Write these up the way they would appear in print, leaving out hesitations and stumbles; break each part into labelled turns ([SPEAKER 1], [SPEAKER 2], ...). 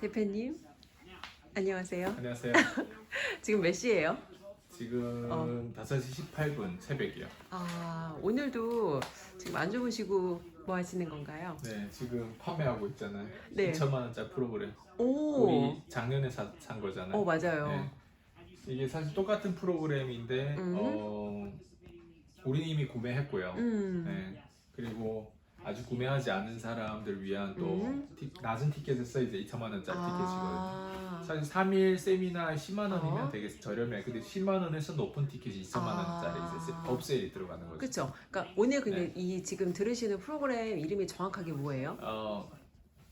[SPEAKER 1] 대표님, 안녕하세요.
[SPEAKER 2] 안녕하세요.
[SPEAKER 1] 지금 몇 시예요?
[SPEAKER 2] 지금 5시 18분 새벽이요.
[SPEAKER 1] 오늘도 지금 안 주무시고 뭐 하시는 건가요?
[SPEAKER 2] 네, 지금 판매하고 있잖아요.
[SPEAKER 1] 네.
[SPEAKER 2] 2천만 원짜리 프로그램.
[SPEAKER 1] 오,
[SPEAKER 2] 우리 작년에 산 거잖아요.
[SPEAKER 1] 맞아요.
[SPEAKER 2] 네. 이게 사실 똑같은 프로그램인데 우리 이미 구매했고요. 네. 그리고 아직 구매하지 않은 사람들 위한 또 낮은 티켓에서 이제 2천만 원짜리 티켓이거든요. 사실 3일 세미나 10만 원이면 되게 저렴해요. 근데 10만 원에서 높은 티켓이 2천만 원짜리 이제 업세일이 들어가는 거죠.
[SPEAKER 1] 그렇죠. 그러니까 오늘 근데 이 지금 들으시는 프로그램 이름이 정확하게 뭐예요?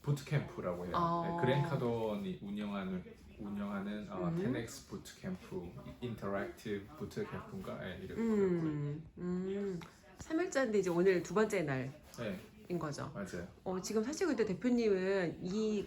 [SPEAKER 2] 부트캠프라고 해요. 네, 그랜카돈이 운영하는 10X 부트캠프, 인터랙티브 부트캠프인가? 네, 이렇게
[SPEAKER 1] 3일째인데 이제 오늘 두 번째 날인
[SPEAKER 2] 네,
[SPEAKER 1] 거죠.
[SPEAKER 2] 맞아요.
[SPEAKER 1] 지금 사실 근데 대표님은 이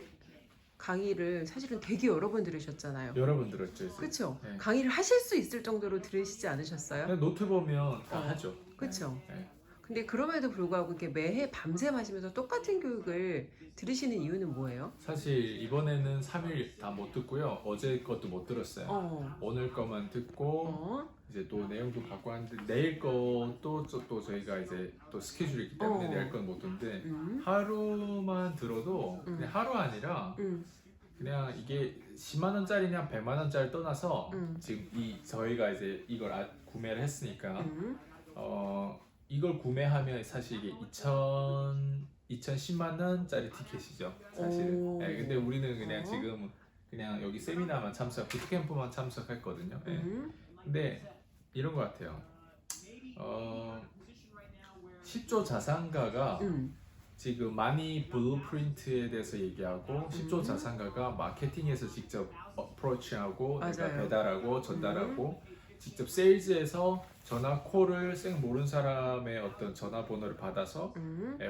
[SPEAKER 1] 강의를 사실은 되게 여러 번 들으셨잖아요.
[SPEAKER 2] 여러 번 들었죠. 이제.
[SPEAKER 1] 그렇죠.
[SPEAKER 2] 네.
[SPEAKER 1] 강의를 하실 수 있을 정도로 들으시지 않으셨어요?
[SPEAKER 2] 그냥 노트 보면 다 하죠.
[SPEAKER 1] 그렇죠.
[SPEAKER 2] 네.
[SPEAKER 1] 근데 그럼에도 불구하고 이렇게 매해 밤샘 하시면서 똑같은 교육을 들으시는 이유는 뭐예요?
[SPEAKER 2] 사실 이번에는 3일 다 못 듣고요. 어제 것도 못 들었어요. 오늘 거만 듣고 이제 또 내용도 갖고 왔는데 내일 것도 또 저희가 이제 또 스케줄이 있기 때문에 내일 건 못 듣는데 하루만 들어도 그냥 하루 아니라 그냥 이게 10만 원짜리냐 100만 원짜리 떠나서 지금 저희가 이제 이걸 구매를 했으니까 이걸 구매하면 사실 이게 2010만 원짜리 티켓이죠, 사실은. 네, 근데 우리는 그냥 지금 그냥 여기 세미나만 부트캠프만 참석했거든요. 네. 근데 이런 것 같아요. 10조 자산가가 지금 마니 블루프린트에 대해서 얘기하고 10조 자산가가 마케팅에서 직접 어프로치하고 내가 배달하고 전달하고 직접 세일즈에서 전화 콜을 모르는 사람의 어떤 전화번호를 받아서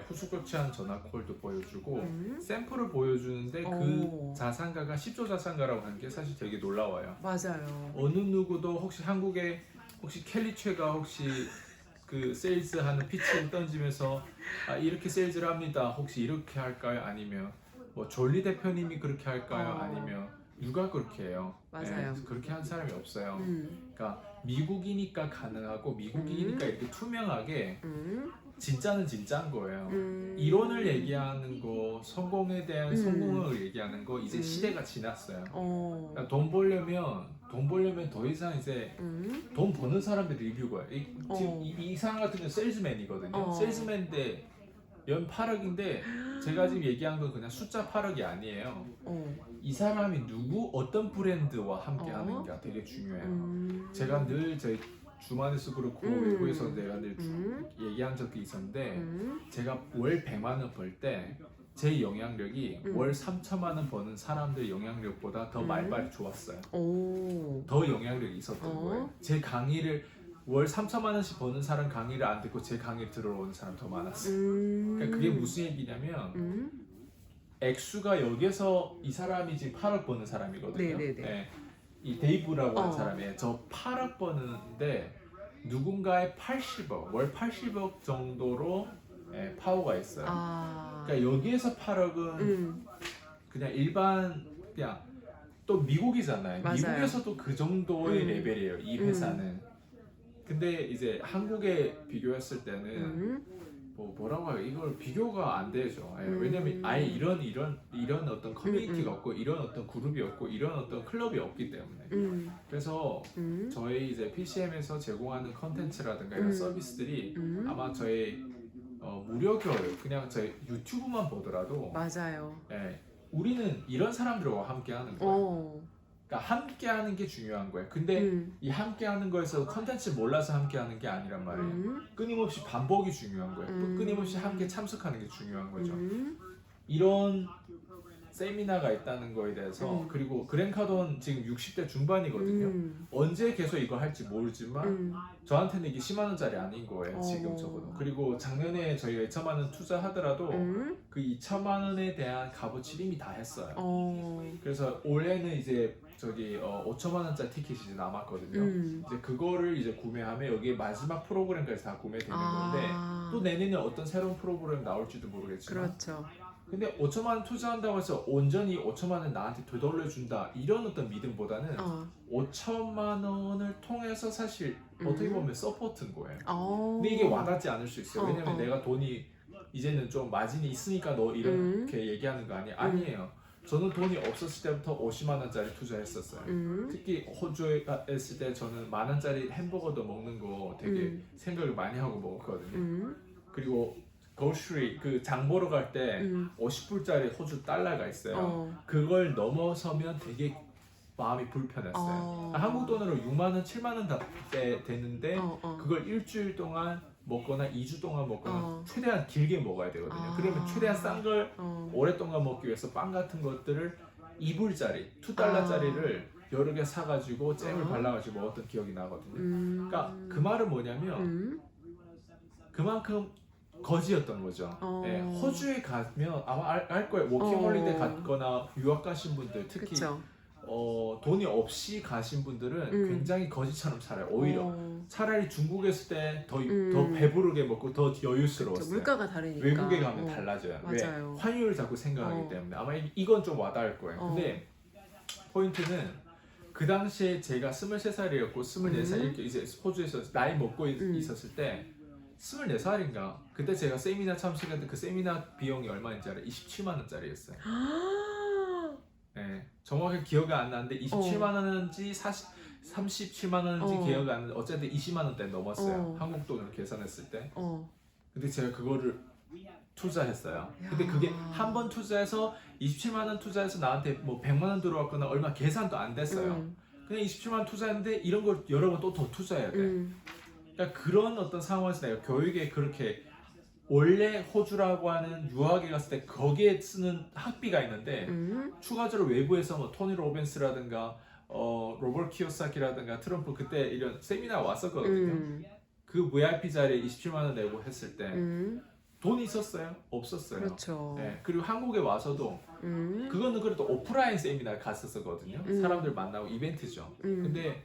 [SPEAKER 2] 후수급치하는 전화 콜도 보여주고 샘플을 보여주는데 그 자산가가 10조 자산가라고 하는 게 사실 되게 놀라워요.
[SPEAKER 1] 맞아요.
[SPEAKER 2] 어느 누구도 혹시 한국에 혹시 켈리 최가 혹시 그 세일즈 하는 피치를 던지면서 이렇게 세일즈를 합니다. 혹시 이렇게 할까요? 아니면 뭐 졸리 대표님이 그렇게 할까요? 아니면 누가 그렇게 해요?
[SPEAKER 1] 맞아요.
[SPEAKER 2] 네, 그렇게 한 사람이 없어요. 그러니까 미국이니까 가능하고 미국이니까 이렇게 투명하게 진짜는 진짜인 거예요. 이론을 얘기하는 거, 성공에 대한 성공을 얘기하는 거 이제 시대가 지났어요. 그러니까 돈 벌려면 더 이상 이제 돈 버는 사람들 리뷰가 지금 이 사람 같은 경우 세일즈맨이거든요. 세일즈맨인데 연 8억인데 제가 지금 얘기한 건 그냥 숫자 8억이 아니에요. 이 사람이 어떤 브랜드와 함께 하는가 되게 중요해요. 제가 늘 저희 주마네스 그렇고 외국에서 내가 늘 얘기한 적이 있었는데 제가 월 100만 원 벌 때 제 영향력이 월 3천만 원 버는 사람들 영향력보다 더 말빨이 좋았어요. 더 영향력이 있었던 거예요. 제 강의를 월 3천만 원씩 버는 사람 강의를 안 듣고 제 강의를 들어오는 사람 더 많았어요. 그러니까 그게 무슨 얘기냐면 액수가 여기서 이 사람이 지금 8억 버는 사람이거든요. 네. 이 데이브라고 하는 사람이 저 8억 버는데 누군가의 80억, 월 80억 정도로 파워가 있어요. 그러니까 여기에서 8억은 그냥 일반 그냥 또 미국이잖아요.
[SPEAKER 1] 맞아요.
[SPEAKER 2] 미국에서도 그 정도의 레벨이에요. 이 회사는. 근데 이제 한국에 비교했을 때는 뭐라고 해요? 이걸 비교가 안 되죠. 왜냐면 아예 이런 어떤 커뮤니티가 없고 이런 어떤 그룹이 없고 이런 어떤 클럽이 없기 때문에. 그래서 저희 이제 PCM에서 제공하는 컨텐츠라든가 이런 서비스들이 아마 저희 무료 교육 그냥 저희 유튜브만 보더라도
[SPEAKER 1] 맞아요.
[SPEAKER 2] 우리는 이런 사람들과 함께 하는 거예요. 그러니까 함께 하는 게 중요한 거예요. 근데 이 함께 하는 거에서 컨텐츠 몰라서 함께 하는 게 아니란 말이에요. 끊임없이 반복이 중요한 거예요. 끊임없이 함께 참석하는 게 중요한 거죠. 이런 세미나가 있다는 거에 대해서 그리고 그랜카돈 지금 60대 중반이거든요. 언제 계속 이거 할지 모르지만 저한테는 이게 10만 원짜리 아닌 거예요. 지금 적어도. 그리고 작년에 저희가 2천만 원 투자하더라도 그 2천만 원에 대한 값어치를 이미 다 했어요. 그래서 올해는 이제 5천만 원짜리 티켓이 이제 남았거든요. 이제 그거를 이제 구매하면 여기 마지막 프로그램까지 다 구매되는 건데 또 내년에 어떤 새로운 프로그램 나올지도 모르겠지만
[SPEAKER 1] 그렇죠.
[SPEAKER 2] 근데 5천만 원 투자한다고 해서 온전히 5천만 원 나한테 되돌려준다 이런 어떤 믿음보다는 5천만 원을 통해서 사실 어떻게 보면 서포트인 거예요. 근데 이게 와닿지 않을 수 있어요. 왜냐면 내가 돈이 이제는 좀 마진이 있으니까 너 이렇게 얘기하는 거 아니에요? 아니에요. 저는 돈이 없었을 때부터 50만 원짜리 투자했었어요. 특히 호주에 있을 때 저는 10,000원짜리 햄버거도 먹는 거 되게 생각을 많이 하고 먹었거든요. 그리고 grocery 그 장 보러 갈 때 50불짜리 호주 달러가 있어요. 그걸 넘어서면 되게 마음이 불편했어요. 한국 돈으로 6만 원, 7만 원 되는데 그걸 일주일 동안 먹거나 2주 동안 먹거나 최대한 길게 먹어야 되거든요. 그러면 최대한 싼 걸 오랫동안 먹기 위해서 빵 같은 것들을 2불짜리, 2달러짜리를 여러 개 사가지고 잼을 발라가지고 먹었던 기억이 나거든요. 그러니까 그 말은 뭐냐면 그만큼 거지였던 거죠. 네, 호주에 가면 아마 알 거예요. 워킹홀리데이 갔거나 유학 가신 분들 특히 돈이 없이 가신 분들은 굉장히 거지처럼 살아요. 오히려 차라리 중국에 있을 때 더 배부르게 먹고 더 여유스러웠어요.
[SPEAKER 1] 물가가 다르니까.
[SPEAKER 2] 외국에 가면 달라져요. 왜? 환율을 자꾸 생각하기 때문에 아마 이건 좀 와닿을 거예요. 근데 포인트는 그 당시에 제가 23살이었고 24살 이제 호주에서 나이 먹고 있었을 때 24살인가 그때 제가 세미나 참석했는데 그 세미나 비용이 얼마인지 알아요? 27만 원짜리였어요. 네, 정확히 기억이 안 나는데 27만 원인지 37만 원인지 기억이 안 나는데 어쨌든 20만 원대 넘었어요. 한국 돈으로 계산했을 때. 근데 제가 그거를 투자했어요. 근데 그게 한 번 투자해서 27만 원 투자해서 나한테 뭐 100만 원 들어왔거나 얼마 계산도 안 됐어요. 그냥 27만 원 투자했는데 이런 걸 여러 번 또 더 투자해야 돼. 그러니까 그런 어떤 상황에서 내가 교육에 그렇게 원래 호주라고 하는 유학에 갔을 때 거기에 쓰는 학비가 있는데 추가적으로 외부에서 뭐 토니 로빈스라든가 로버트 키오사키라든가 트럼프 그때 이런 세미나 왔었거든요. 그 VIP 자리에 27만 원 내고 했을 때 돈이 있었어요? 없었어요.
[SPEAKER 1] 그렇죠.
[SPEAKER 2] 네, 그리고 한국에 와서도 그거는 그래도 오프라인 세미나 갔었거든요. 사람들 만나고 이벤트죠. 근데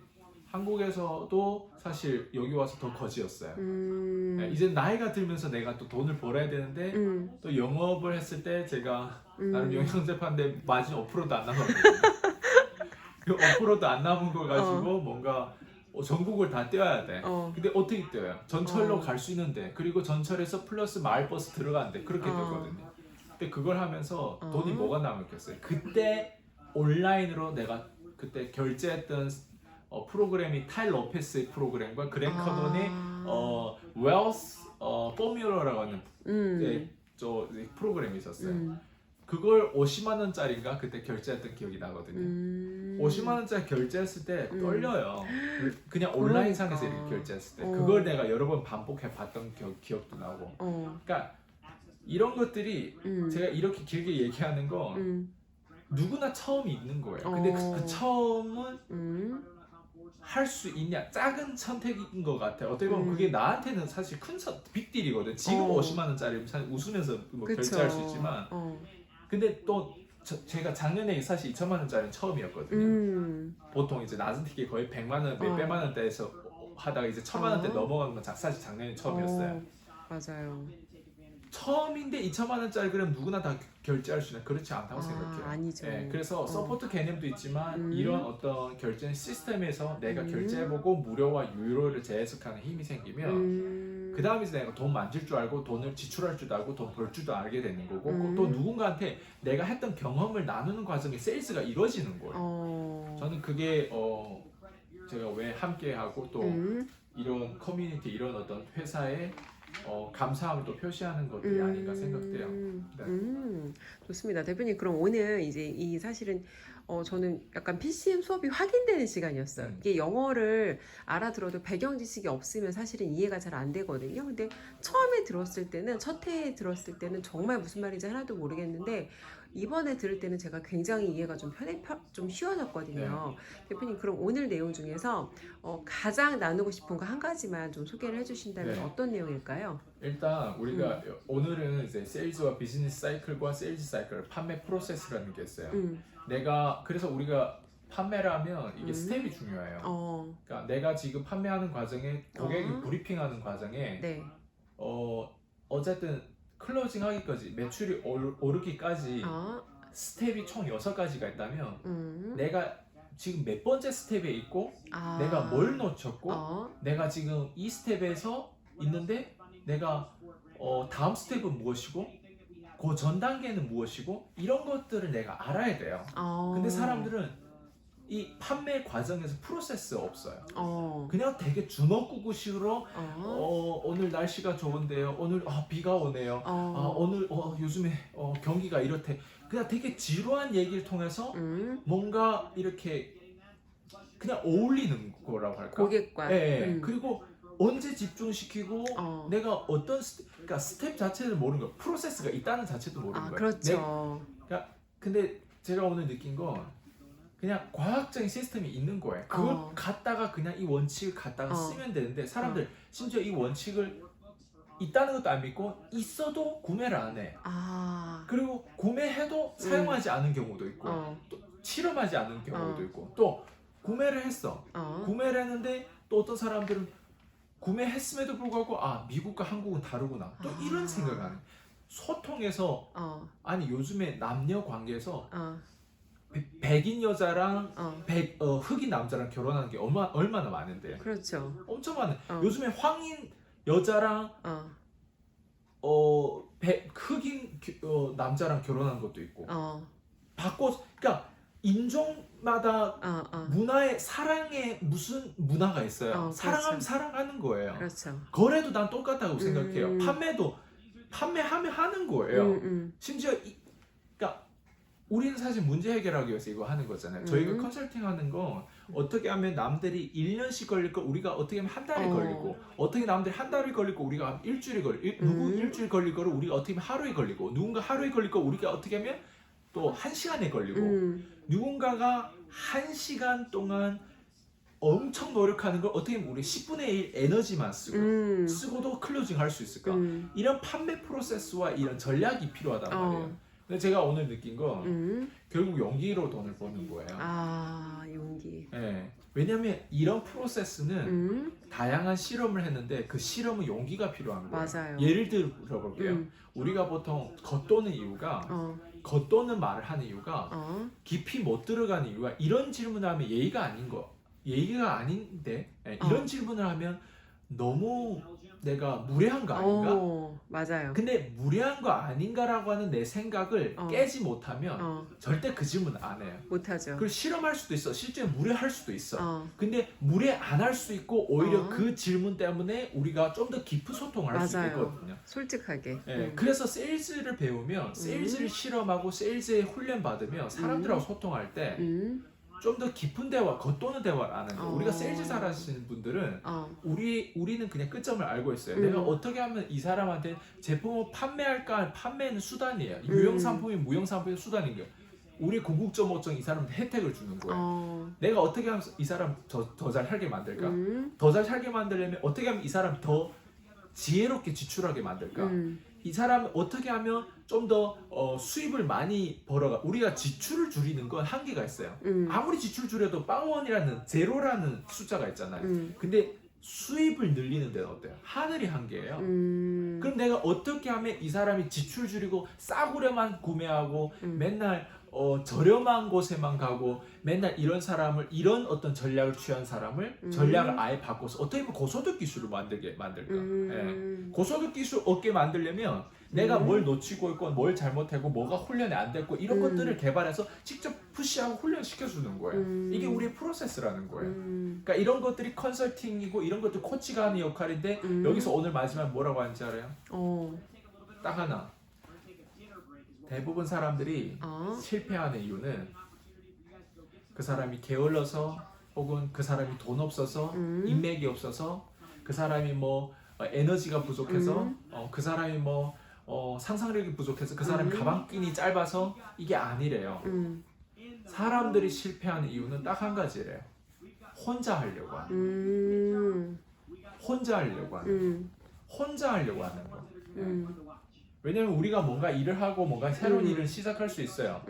[SPEAKER 2] 한국에서도 사실 여기 와서 더 거지였어요. 네, 이제 나이가 들면서 내가 또 돈을 벌어야 되는데 또 영업을 했을 때 제가 나름 영양제파인데 마진 5%도 안 남았거든요. 그 5%도 안 남은 거 가지고 뭔가 전국을 다 뛰어야 돼. 근데 어떻게 뛰어요? 전철로 갈 수 있는데 그리고 전철에서 플러스 마을버스 들어가는데 그렇게 됐거든요. 근데 그걸 하면서 돈이 뭐가 남았겠어요? 그때 온라인으로 내가 그때 결제했던 프로그램이 타일 로페스의 프로그램과 그랜 커돈의 웰스 포뮬러라고 하는 저 프로그램이 있었어요. 그걸 50만 원짜리인가 그때 결제했던 기억이 나거든요. 50만 원짜리 결제했을 때 떨려요. 그냥 온라인상에서 이렇게 결제했을 때 그걸 내가 여러 번 반복해 봤던 기억도 나고. 그러니까 이런 것들이 제가 이렇게 길게 얘기하는 건 누구나 처음이 있는 거예요. 근데 그 처음은 할 수 있냐? 작은 선택인 것 같아요. 어떻게 보면 그게 나한테는 사실 큰 빅딜이거든. 지금 50만 원짜리 웃으면서 뭐 결제할 수 있지만 근데 또 제가 작년에 사실 2천만 원짜리는 처음이었거든요. 보통 이제 낮은 티켓 거의 100만 원, 몇백만 원대에서 하다가 이제 1,000만 원대 넘어가는 건 사실 작년에 처음이었어요.
[SPEAKER 1] 맞아요.
[SPEAKER 2] 처음인데 2천만 원짜리 그럼 누구나 다 결제할 수 있는 그렇지 않다고 생각해요.
[SPEAKER 1] 아니죠.
[SPEAKER 2] 네, 그래서 서포트 개념도 있지만 이런 어떤 결제 시스템에서 내가 결제해보고 무료와 유료를 재해석하는 힘이 생기면 그 다음에 내가 돈 만질 줄 알고 돈을 지출할 줄도 알고 돈 벌 줄도 알게 되는 거고 또 누군가한테 내가 했던 경험을 나누는 과정에 세일즈가 이루어지는 거예요. 저는 그게 제가 왜 함께하고 또 이런 커뮤니티 이런 어떤 회사에 감사함을 또 표시하는 것들이 아닌가 생각돼요. 네.
[SPEAKER 1] 좋습니다. 대표님 그럼 오늘 이제 이 사실은 저는 약간 PCM 수업이 확인되는 시간이었어요. 이게 영어를 알아들어도 배경 지식이 없으면 사실은 이해가 잘 안 되거든요. 근데 처음에 들었을 때는 첫 회에 들었을 때는 정말 무슨 말인지 하나도 모르겠는데 이번에 들을 때는 제가 굉장히 이해가 좀 좀 쉬워졌거든요. 대표님 그럼 오늘 내용 중에서 가장 나누고 싶은 거 한 가지만 좀 소개를 해주신다면 어떤 내용일까요?
[SPEAKER 2] 일단 우리가 오늘은 이제 세일즈와 비즈니스 사이클과 세일즈 사이클, 판매 프로세스라는 게 있어요. 그래서 우리가 판매를 하면 이게 스텝이 중요해요. 그러니까 내가 지금 판매하는 과정에 고객이 브리핑하는 과정에 어쨌든 클로징 하기까지 매출이 오르기까지 스텝이 총 6가지가 있다면 내가 지금 몇 번째 스텝에 있고 내가 뭘 놓쳤고 내가 지금 이 스텝에서 있는데 내가 다음 스텝은 무엇이고 그 전 단계는 무엇이고 이런 것들을 내가 알아야 돼요. 근데 사람들은 이 판매 과정에서 프로세스 없어요. 그냥 되게 주먹구구식으로 오늘 날씨가 좋은데요. 오늘 비가 오네요. 오늘 요즘에 경기가 이렇대. 그냥 되게 지루한 얘기를 통해서 뭔가 이렇게 그냥 어울리는 거라고 할까?
[SPEAKER 1] 고객과.
[SPEAKER 2] 네. 그리고 언제 집중시키고 내가 어떤 그러니까 스텝 자체를 모르는 거, 프로세스가 있다는 자체도 모르는 거예요.
[SPEAKER 1] 그렇죠.
[SPEAKER 2] 그러니까 근데 제가 오늘 느낀 건 그냥 과학적인 시스템이 있는 거예요. 그걸 갖다가 그냥 이 원칙을 갖다가 쓰면 되는데 사람들 심지어 이 원칙을 있다는 것도 안 믿고 있어도 구매를 안 해. 그리고 구매해도 사용하지 않은 경우도 있고 또 실험하지 않은 경우도 있고 또 구매를 했어. 구매를 했는데 또 어떤 사람들은 구매했음에도 불구하고 미국과 한국은 다르구나. 또 이런 생각을 하는. 소통에서 아니 요즘에 남녀 관계에서 백인 여자랑 흑인 남자랑 결혼하는 게 얼마나 많은데.
[SPEAKER 1] 그렇죠.
[SPEAKER 2] 엄청 많은. 요즘에 황인 여자랑 흑인 남자랑 결혼하는 것도 있고. 그러니까 인종마다 문화의 사랑의 무슨 문화가 있어요. 사랑하면 사랑하는 거예요.
[SPEAKER 1] 그렇죠.
[SPEAKER 2] 거래도 난 똑같다고 생각해요. 판매하면 하는 거예요. 심지어 그러니까 우리는 사실 문제 해결하기 위해서 이거 하는 거잖아요. 저희가 컨설팅 하는 건 어떻게 하면 남들이 1년씩 걸릴 거 우리가 어떻게 하면 한 달이 걸리고 어떻게 남들이 한 달이 걸릴 거 우리가 일주일이 걸리고 누구 일주일 걸릴 거를 우리가 어떻게 하면 하루에 걸리고 누군가 하루에 걸릴 거 우리가 어떻게 하면 또 1시간에 걸리고 누군가가 1시간 동안 엄청 노력하는 걸 어떻게 보면 우리 10분의 1 에너지만 쓰고도 클로징 할 수 있을까? 이런 판매 프로세스와 이런 전략이 필요하단 말이에요. 근데 제가 오늘 느낀 건 결국 용기로 돈을 버는 거예요.
[SPEAKER 1] 용기.
[SPEAKER 2] 네. 왜냐면 이런 프로세스는 다양한 실험을 했는데 그 실험은 용기가 필요한 거예요.
[SPEAKER 1] 맞아요.
[SPEAKER 2] 예를 들어볼게요. 우리가 보통 겉도는 이유가 겉도는 말을 하는 이유가 깊이 못 들어가는 이유가 이런 질문을 하면 예의가 아닌데 이런 질문을 하면 너무 내가 무례한 거 아닌가?
[SPEAKER 1] 맞아요.
[SPEAKER 2] 근데 무례한 거 아닌가라고 하는 내 생각을 깨지 못하면 절대 그 질문 안 해요.
[SPEAKER 1] 못하죠.
[SPEAKER 2] 그걸 실험할 수도 있어. 실제로 무례할 수도 있어. 근데 무례 안 할 수 있고 오히려 그 질문 때문에 우리가 좀 더 깊은 소통을 할 수 있거든요.
[SPEAKER 1] 솔직하게.
[SPEAKER 2] 그래서 세일즈를 배우면 세일즈를 실험하고 세일즈에 훈련 받으면 사람들하고 소통할 때 좀 더 깊은 대화, 겉도는 대화를 안 하는 거예요. 우리가 세일즈 잘하시는 분들은 우리는 그냥 끝점을 알고 있어요. 내가 어떻게 하면 이 사람한테 제품을 판매할까? 판매는 수단이에요. 유형 상품이 무형 상품이 수단인 거예요. 우리 궁극적 이 사람한테 혜택을 주는 거예요. 내가 어떻게 하면 이 사람 더 잘 살게 만들까? 더 잘 살게 만들려면 어떻게 하면 이 사람 더 지혜롭게 지출하게 만들까? 이 사람을 어떻게 하면 좀 더 수입을 많이 벌어가. 우리가 지출을 줄이는 건 한계가 있어요. 아무리 지출 줄여도 빵원이라는 제로라는 숫자가 있잖아요. 근데 수입을 늘리는 데는 어때요? 하늘이 한계예요. 그럼 내가 어떻게 하면 이 사람이 지출 줄이고 싸구려만 구매하고 맨날 저렴한 곳에만 가고 맨날 이런 사람을 이런 어떤 전략을 취한 사람을 전략을 아예 바꿔서 어떻게 보면 고소득 기술을 만들까? 고소득 기술 얻게 만들려면 내가 뭘 놓치고 있고 뭘 잘못하고 뭐가 훈련이 안 됐고 이런 것들을 개발해서 직접 푸시하고 훈련시켜주는 거예요. 이게 우리의 프로세스라는 거예요. 그러니까 이런 것들이 컨설팅이고 이런 것들 코치가 하는 역할인데 여기서 오늘 마지막 뭐라고 하는지 알아요? 딱 하나. 대부분 사람들이 실패하는 이유는 그 사람이 게을러서 혹은 그 사람이 돈 없어서 인맥이 없어서 그 사람이 뭐 에너지가 부족해서 그 사람이 뭐 상상력이 부족해서 그 사람이 가방끈이 짧아서 이게 아니래요. 사람들이 실패하는 이유는 딱 한 가지래요. 혼자 하려고 하는 거. 혼자 하려고 하는 거. 왜냐면 우리가 뭔가 일을 하고 뭔가 새로운 일을 시작할 수 있어요.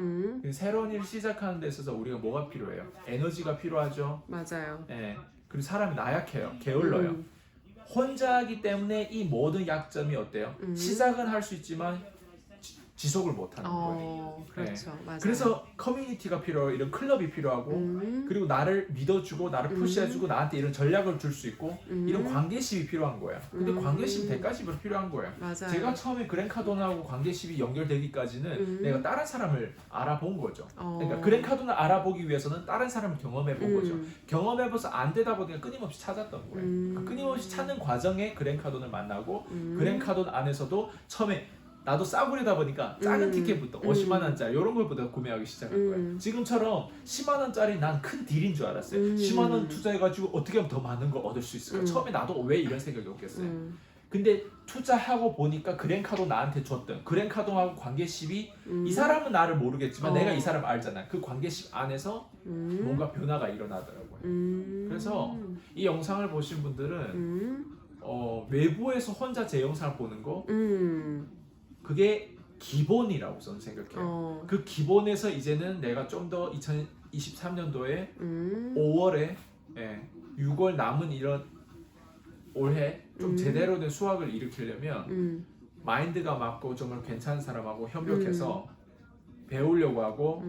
[SPEAKER 2] 새로운 일을 시작하는 데 있어서 우리가 뭐가 필요해요? 에너지가 필요하죠.
[SPEAKER 1] 맞아요.
[SPEAKER 2] 그리고 사람이 나약해요. 게을러요. 혼자하기 때문에 이 모든 약점이 어때요? 시작은 할 수 있지만 지속을 못하는 거예요.
[SPEAKER 1] 그렇죠. 맞아요.
[SPEAKER 2] 그래서 커뮤니티가 필요하고 이런 클럽이 필요하고 그리고 나를 믿어주고 나를 푸시해주고 나한테 이런 전략을 줄 수 있고 이런 관계심이 필요한 거예요. 근데 관계심 대가심으로 필요한 거예요.
[SPEAKER 1] 맞아요.
[SPEAKER 2] 제가 처음에 그랜카도나하고 관계심이 연결되기까지는 내가 다른 사람을 알아본 거죠. 그러니까 그랜카도나 알아보기 위해서는 다른 사람을 경험해본 거죠. 경험해봐서 안 되다 보니까 끊임없이 찾았던 거예요. 그 끊임없이 찾는 과정에 그랜카도를 만나고 그랜카도 안에서도 처음에 나도 싸구려다 보니까 작은 티켓부터 50만 원짜리 이런 걸부터 구매하기 시작한 거예요. 지금처럼 10만 원짜리 난 큰 딜인 줄 알았어요. 10만 원 투자해가지고 어떻게 하면 더 많은 걸 얻을 수 있을까? 처음에 나도 왜 이런 생각이 없겠어요. 근데 투자하고 보니까 그랜카도 나한테 줬던 그랜카도하고 관계십이 이 사람은 나를 모르겠지만 내가 이 사람 알잖아. 그 관계십 안에서 뭔가 변화가 일어나더라고요. 그래서 이 영상을 보신 분들은 외부에서 혼자 제 영상을 보는 거 그게 기본이라고 저는 생각해요. 그 기본에서 이제는 내가 좀 더 2023년도에 5월에 6월 남은 이런 올해 좀 제대로 된 수확을 일으키려면 마인드가 맞고 정말 괜찮은 사람하고 협력해서 배우려고 하고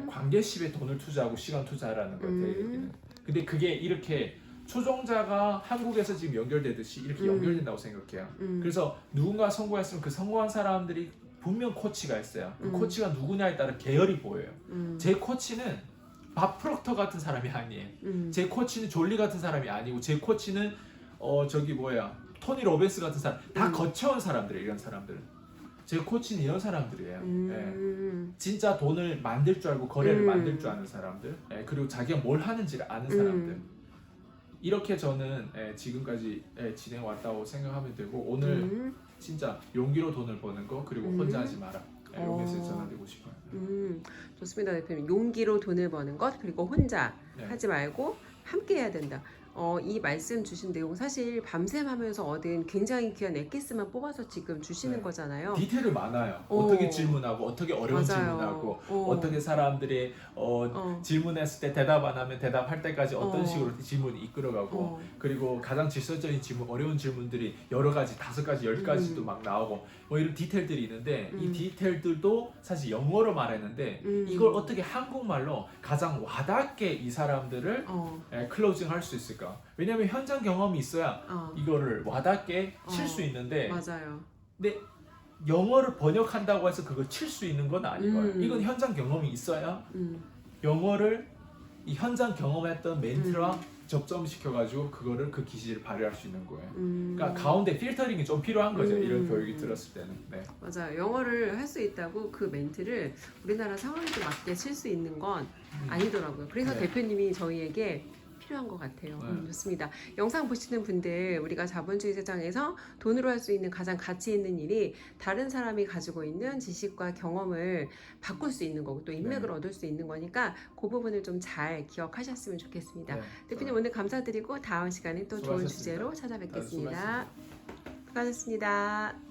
[SPEAKER 2] 관계십에 돈을 투자하고 시간 투자하라는 거예요. 근데 그게 이렇게 초종자가 한국에서 지금 연결되듯이 이렇게 연결된다고 생각해요. 그래서 누군가 성공했으면 그 성공한 사람들이 분명 코치가 있어요. 그 코치가 누구냐에 따라 계열이 보여요. 제 코치는 밥 프록터 같은 사람이 아니에요. 제 코치는 졸리 같은 사람이 아니고 제 코치는 토니 로벤스 같은 사람 다 거쳐온 사람들이에요. 이런 사람들은 제 코치는 이런 사람들이에요. 진짜 돈을 만들 줄 알고 거래를 만들 줄 아는 사람들, 그리고 자기가 뭘 하는지를 아는 사람들. 이렇게 저는 지금까지 진행 왔다고 생각하면 되고 오늘 진짜 용기로 돈을 버는 거 그리고 혼자 하지 마라. 이 메시지 전해드리고 싶어요.
[SPEAKER 1] 좋습니다, 대표님. 용기로 돈을 버는 것 그리고 혼자 하지 말고 함께 해야 된다. 이 말씀 주신 내용 사실 밤샘 하면서 얻은 굉장히 귀한 엑기스만 뽑아서 지금 주시는 거잖아요.
[SPEAKER 2] 디테일이 많아요. 어떻게 질문하고 어떻게 어려운 질문하고 어떻게 사람들이 질문했을 때 대답 안 하면 대답할 때까지 어떤 식으로 질문이 이끌어가고 그리고 가장 질서적인 질문, 어려운 질문들이 여러 가지, 5가지, 10가지도 막 나오고 뭐 이런 디테일들이 있는데 이 디테일들도 사실 영어로 말했는데 이걸 어떻게 한국말로 가장 와닿게 이 사람들을 클로징 할 수 있을까? 왜냐면 현장 경험이 있어야 이거를 와닿게 칠 수 있는데
[SPEAKER 1] 맞아요.
[SPEAKER 2] 근데 영어를 번역한다고 해서 그걸 칠 수 있는 건 아니고요. 이건 현장 경험이 있어야 영어를 이 현장 경험했던 멘트랑 접점시켜가지고 그거를 그 기질을 발휘할 수 있는 거예요. 그러니까 가운데 필터링이 좀 필요한 거죠. 이런 교육이 들었을 때는. 네.
[SPEAKER 1] 맞아요. 영어를 할 수 있다고 그 멘트를 우리나라 상황에 맞게 칠 수 있는 건 아니더라고요. 그래서 대표님이 저희에게 필요한 것 같아요. 좋습니다. 영상 보시는 분들 우리가 자본주의 세상에서 돈으로 할 수 있는 가장 가치 있는 일이 다른 사람이 가지고 있는 지식과 경험을 바꿀 수 있는 거고 또 인맥을 얻을 수 있는 거니까 그 부분을 좀 잘 기억하셨으면 좋겠습니다. 대표님 오늘 감사드리고 다음 시간에 또 좋은 주제로 찾아뵙겠습니다. 수고하셨습니다.